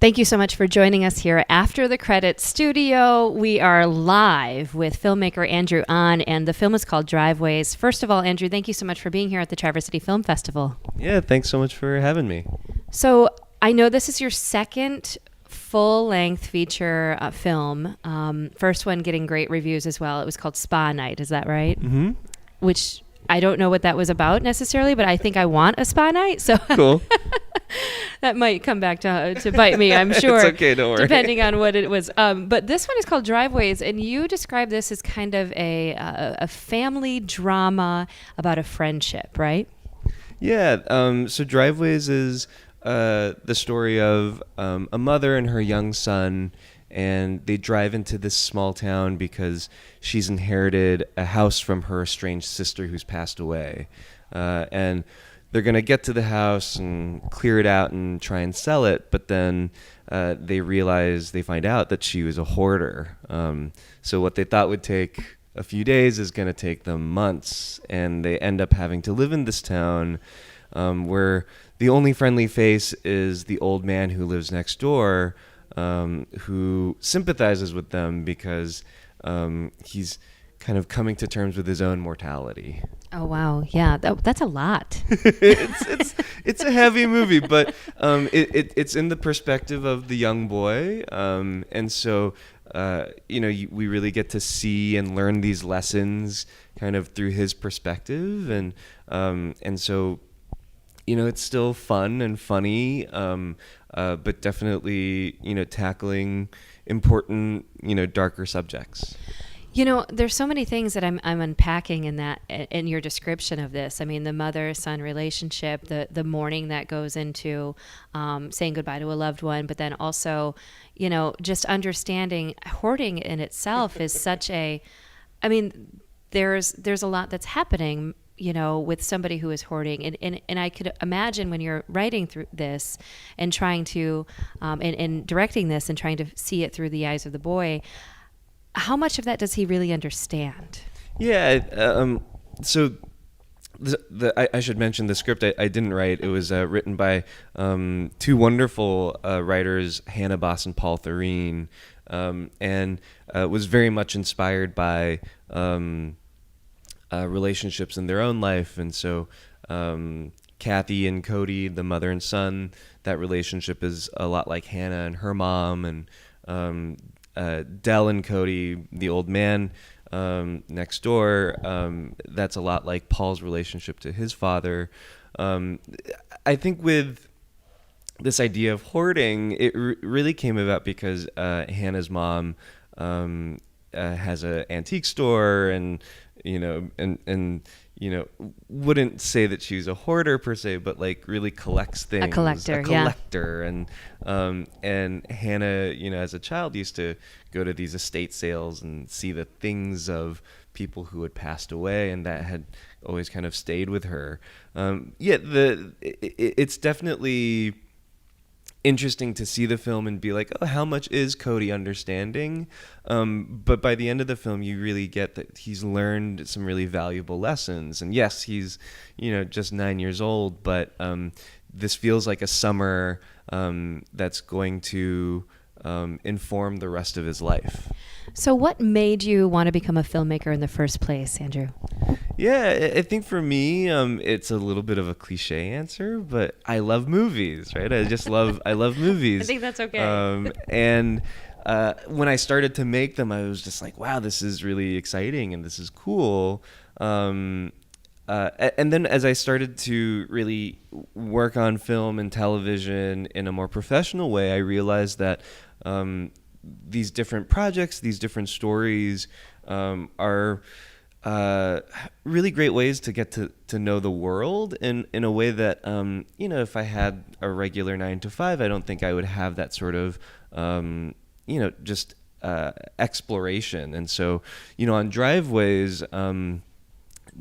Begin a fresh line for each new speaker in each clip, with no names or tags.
Thank you so much for joining us here After the Credits Studio. We are live with filmmaker Andrew Ahn, and the film is called Driveways. First of all, Andrew, thank you so much for being here at the Traverse City Film Festival.
Yeah, thanks so much for having me.
So I know this is your second full-length feature film. First one getting great reviews as well. It was called Spa Night, is that right?
Mm-hmm.
Which I don't know what that was about necessarily, but I think I want a spa night. So
Cool.
that might come back to bite me, I'm sure.
It's okay, don't worry.
Depending on what it was. But this one is called Driveways, and you describe this as kind of a family drama about a friendship, right?
Yeah, so Driveways is the story of a mother and her young son, and they drive into this small town because she's inherited a house from her estranged sister who's passed away. And they're going to get to the house and clear it out and try and sell it, but then they find out that she was a hoarder. So what they thought would take a few days is going to take them months, and they end up having to live in this town where the only friendly face is the old man who lives next door, who sympathizes with them because he's kind of coming to terms with his own mortality.
Oh, wow. Yeah, that's a lot.
It's a heavy movie, but it's in the perspective of the young boy. And so, we really get to see and learn these lessons kind of through his perspective. And so, it's still fun and funny, but definitely, tackling important, darker subjects.
There's so many things that I'm unpacking in your description of this. I mean, the mother-son relationship, the mourning that goes into saying goodbye to a loved one, but then also, just understanding hoarding in itself is such a, I mean, there's a lot that's happening, with somebody who is hoarding. And I could imagine when you're writing through this and trying to, and directing this and trying to see it through the eyes of the boy, how much of that does he really understand?
Yeah, so I should mention the script I didn't write. It was written by two wonderful writers, Hannah Boss and Paul Thureen, and was very much inspired by relationships in their own life. And so Kathy and Cody, the mother and son, that relationship is a lot like Hannah and her mom, and Del and Cody, the old man next door, that's a lot like Paul's relationship to his father. I think with this idea of hoarding, it really came about because Hannah's mom has an antique store, and wouldn't say that she's a hoarder per se, but like really collects things.
A collector,
yeah. And Hannah, as a child used to go to these estate sales and see the things of people who had passed away, and that had always kind of stayed with her. It's definitely interesting to see the film and be like, oh, how much is Cody understanding? But by the end of the film, you really get that he's learned some really valuable lessons. And yes, he's, just 9 years old, but this feels like a summer that's going to inform the rest of his life.
So what made you want to become a filmmaker in the first place, Andrew?
Yeah, I think for me, it's a little bit of a cliche answer, but I love movies, right? I love movies.
I think that's okay.
And when I started to make them, I was just like, wow, this is really exciting and this is cool. And then as I started to really work on film and television in a more professional way, I realized that these different projects, these different stories are really great ways to get to know the world in a way that, if I had a regular 9 to 5, I don't think I would have that sort of, just exploration. And so, on Driveways,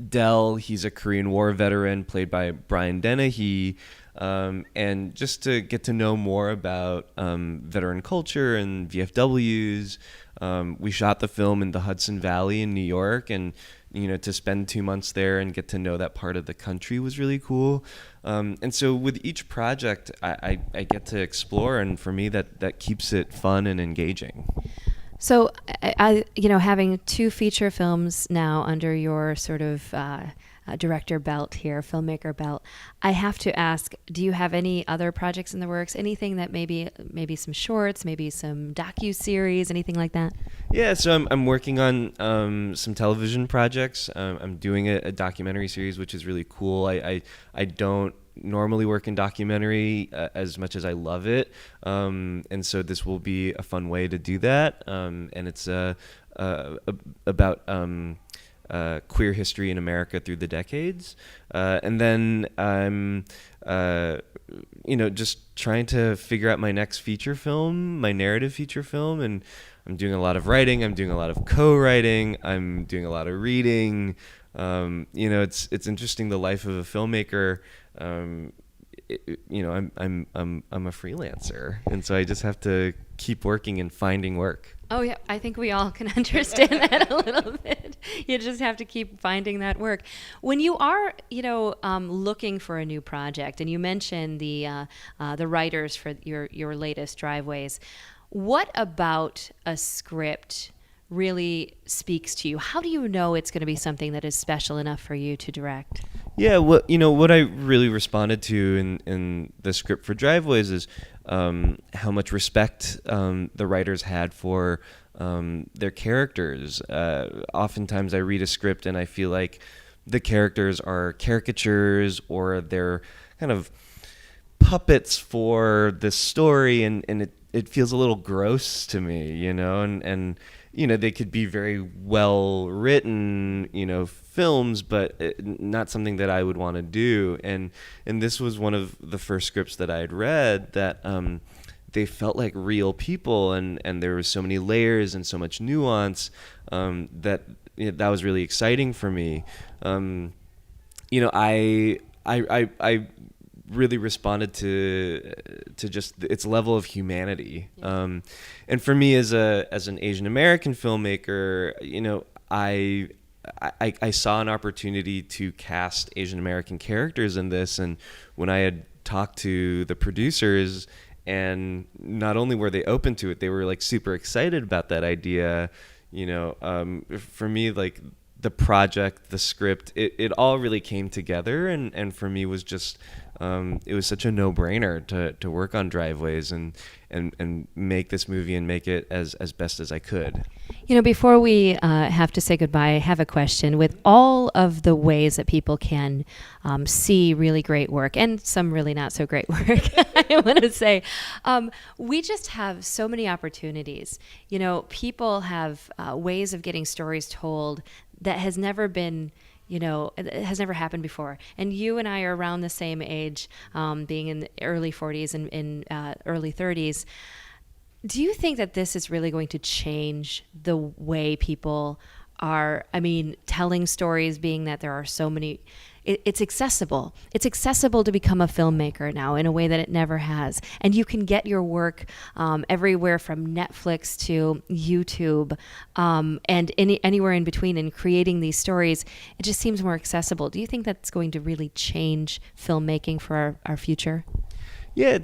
Del, he's a Korean War veteran played by Brian Dennehy. And just to get to know more about veteran culture and VFWs, we shot the film in the Hudson Valley in New York, and to spend 2 months there and get to know that part of the country was really cool. And so with each project, I get to explore, and for me, that keeps it fun and engaging.
So, having 2 feature films now under your sort of director belt here, filmmaker belt, I have to ask, do you have any other projects in the works? Anything that maybe some shorts, maybe some docu-series, anything like that?
Yeah, so I'm working on some television projects. I'm doing a documentary series, which is really cool. I don't normally work in documentary as much as I love it, and so this will be a fun way to do that. And it's about queer history in America through the decades. And then I'm just trying to figure out my next feature film, my narrative feature film, and I'm doing a lot of writing. I'm doing a lot of co-writing. I'm doing a lot of reading. It's interesting, the life of a filmmaker. I'm a freelancer, and so I just have to keep working and finding work.
Oh yeah, I think we all can understand that a little bit. You just have to keep finding that work. When you are, looking for a new project, and you mentioned the writers for your latest Driveways, what about a script really speaks to you? How do you know it's going to be something that is special enough for you to direct?
Yeah, what I really responded to in the script for Driveways is how much respect the writers had for their characters. Oftentimes I read a script and I feel like the characters are caricatures, or they're kind of puppets for the story, and it feels a little gross to me, and they could be very well written, films, but not something that I would want to do. And this was one of the first scripts that I had read that they felt like real people, and there was so many layers and so much nuance that was really exciting for me. I really responded to just its level of humanity. And for me, as an Asian American filmmaker, I saw an opportunity to cast Asian American characters in this, and when I had talked to the producers, and not only were they open to it, they were like super excited about that idea. For me, like the project, the script, it all really came together, and for me was just it was such a no-brainer to work on Driveways and make this movie and make it as best as I could.
Before we have to say goodbye, I have a question. With all of the ways that people can see really great work and some really not so great work, I want to say, we just have so many opportunities. People have ways of getting stories told that has never been, it has never happened before. And you and I are around the same age, being in the early 40s and in early 30s. Do you think that this is really going to change the way people are, telling stories, being that there are so many, it's accessible. It's accessible to become a filmmaker now in a way that it never has. And you can get your work everywhere from Netflix to YouTube and anywhere in between, and creating these stories. It just seems more accessible. Do you think that's going to really change filmmaking for our future?
Yeah,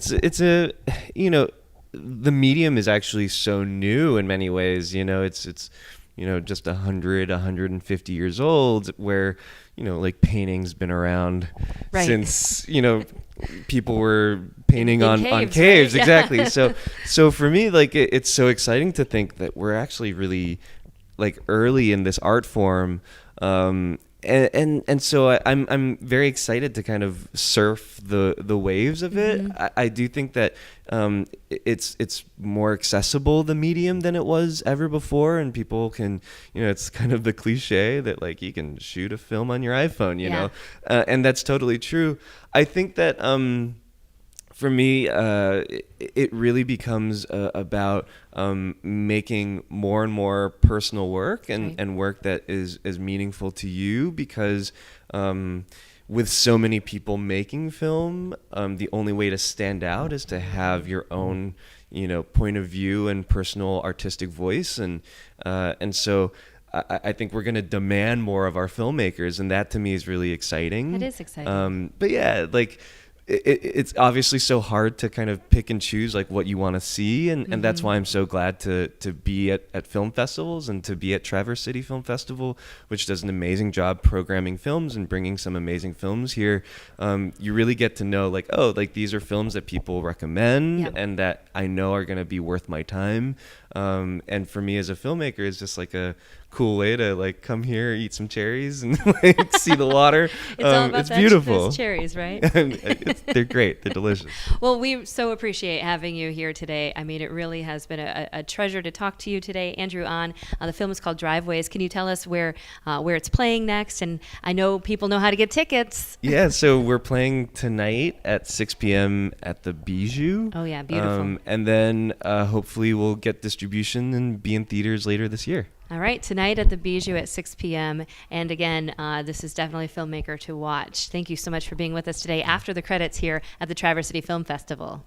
the medium is actually so new in many ways. It's just 150 years old, where like painting's been around since people were painting
in
on caves,
right?
Exactly. So for me, like it's so exciting to think that we're actually really like early in this art form. And so I'm very excited to kind of surf the waves of it. Mm-hmm. I do think that it's more accessible, the medium, than it was ever before, and people can, it's kind of the cliche that like you can shoot a film on your iPhone, you know, and that's totally true. I think that for me, it really becomes about making more and more personal work and work that is meaningful to you, because with so many people making film, the only way to stand out is to have your own, point of view and personal artistic voice, and so I think we're going to demand more of our filmmakers, and that to me is really exciting.
It is exciting.
But yeah, like it's obviously so hard to kind of pick and choose like what you want to see, and that's why I'm so glad to be at film festivals and to be at Traverse City Film Festival, which does an amazing job programming films and bringing some amazing films here. You really get to know like, oh, like these are films that people recommend
Yep.
and that I know are going to be worth my time. And for me as a filmmaker, it's just like a cool way to like come here, eat some cherries, and like see the water.
It's all about
it's
that,
beautiful.
those cherries, right?
They're great. They're delicious.
Well, we so appreciate having you here today. I mean, it really has been a treasure to talk to you today, Andrew Ahn. The film is called Driveways. Can you tell us where it's playing next? And I know people know how to get tickets.
Yeah, so we're playing tonight at 6 p.m. at the Bijou.
Oh, yeah, beautiful.
And then hopefully we'll get distribution and be in theaters later this year.
All right, tonight at the Bijou at 6 p.m. And again, this is definitely a filmmaker to watch. Thank you so much for being with us today after the credits here at the Traverse City Film Festival.